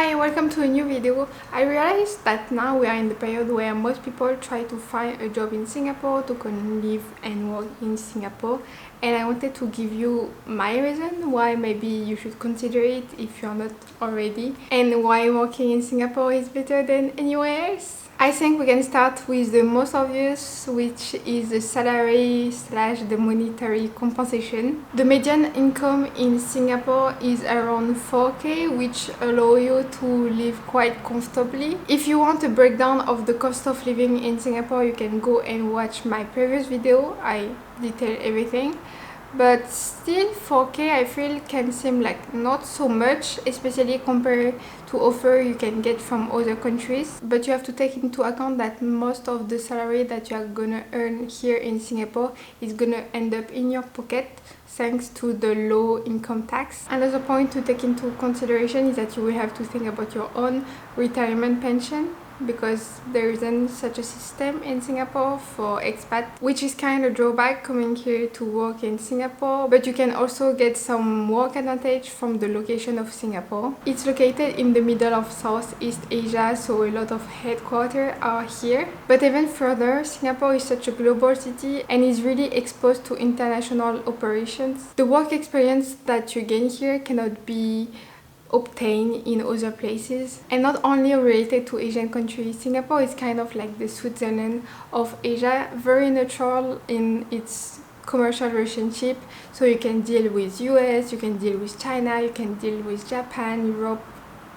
Hi, welcome to a new video. I realized that now we are in the period where most people try to find a job in Singapore to come and live and work in Singapore, and I wanted to give you my reason why maybe you should consider it if you're not already, and why working in Singapore is better than anywhere else. I think we can start with the most obvious, which is the salary slash the monetary compensation. The median income in Singapore is around 4K, which allow you to live quite comfortably. If you want a breakdown of the cost of living in Singapore, you can go and watch my previous video. I detail everything. But still, 4K I feel can seem like not so much, especially compared to offer you can get from other countries. But you have to take into account that most of the salary that you are gonna earn here in Singapore is gonna end up in your pocket thanks to the low income tax. Another point to take into consideration is that you will have to think about your own retirement pension, because there isn't such a system in Singapore for expat, which is kind of drawback coming here to work in Singapore. But you can also get some work advantage from the location of Singapore. It's located in the middle of Southeast Asia, so a lot of headquarters are here. But even further, Singapore is such a global city and is really exposed to international operations. The work experience that you gain here cannot be obtained in other places, and not only related to Asian countries. Singapore is kind of like the Switzerland of Asia, very neutral in its commercial relationship, so you can deal with US, you can deal with China, you can deal with Japan, Europe,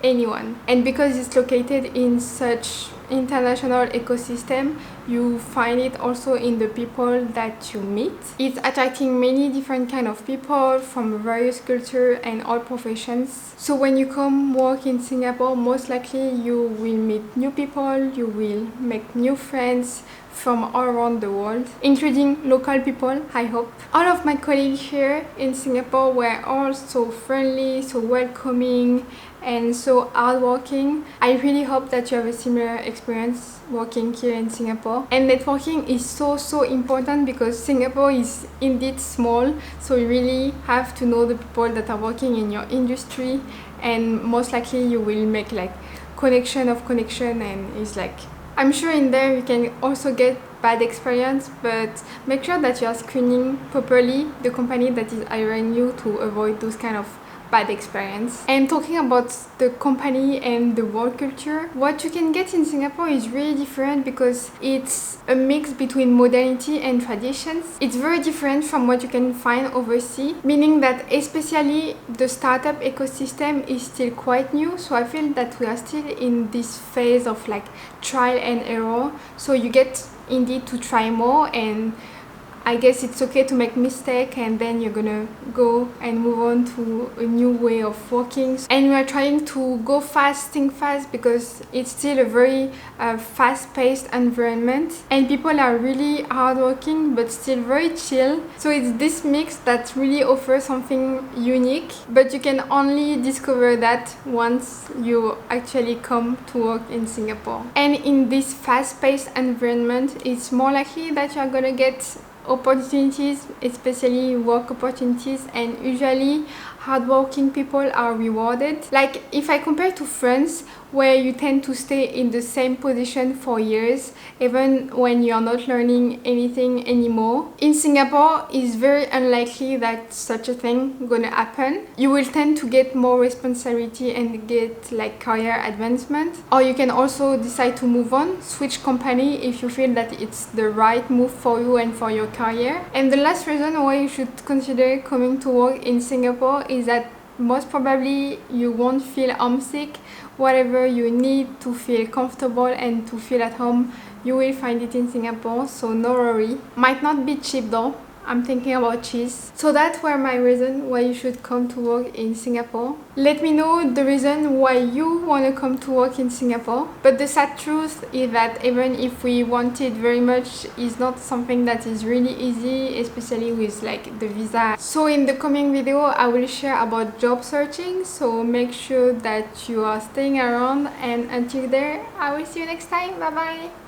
anyone. And because it's located in such international ecosystem, you find it also in the people that you meet. It's attracting many different kind of people from various cultures and all professions. So when you come work in Singapore, most likely you will meet new people, you will make new friends from all around the world, including local people, I hope. All of my colleagues here in Singapore were all so friendly, so welcoming, and so hardworking. I really hope that you have a similar experience working here in Singapore. And networking is so important, because Singapore is indeed small, so you really have to know the people that are working in your industry, and most likely you will make like connection, and it's like, I'm sure in there you can also get bad experience, but make sure that you are screening properly the company that is hiring you to avoid those kind of bad experience. And talking about the company and the work culture, what you can get in Singapore is really different, because it's a mix between modernity and traditions. It's very different from what you can find overseas, meaning that especially the startup ecosystem is still quite new. So I feel that we are still in this phase of like trial and error, so you get indeed to try more, and I guess it's okay to make mistake, and then you're gonna go and move on to a new way of working. And we are trying to go fast, think fast, because it's still a very fast-paced environment, and people are really hardworking but still very chill. So it's this mix that really offers something unique, but you can only discover that once you actually come to work in Singapore. And in this fast-paced environment, it's more likely that you're gonna get opportunities, especially work opportunities, and usually hardworking people are rewarded. Like if I compare to France, where you tend to stay in the same position for years even when you're not learning anything anymore, in Singapore it's very unlikely that such a thing gonna happen. You will tend to get more responsibility and get like career advancement, or you can also decide to move on, switch company if you feel that it's the right move for you and for your career. And the last reason why you should consider coming to work in Singapore is that most probably you won't feel homesick. Whatever you need to feel comfortable and to feel at home, you will find it in Singapore, so no worry. Might not be cheap though, I'm thinking about cheese. So that were my reason why you should come to work in Singapore. Let me know the reason why you want to come to work in Singapore. But the sad truth is that even if we want it very much, it's not something that is really easy, especially with like the visa. So in the coming video, I will share about job searching, so make sure that you are staying around, and until there, I will see you next time. Bye bye.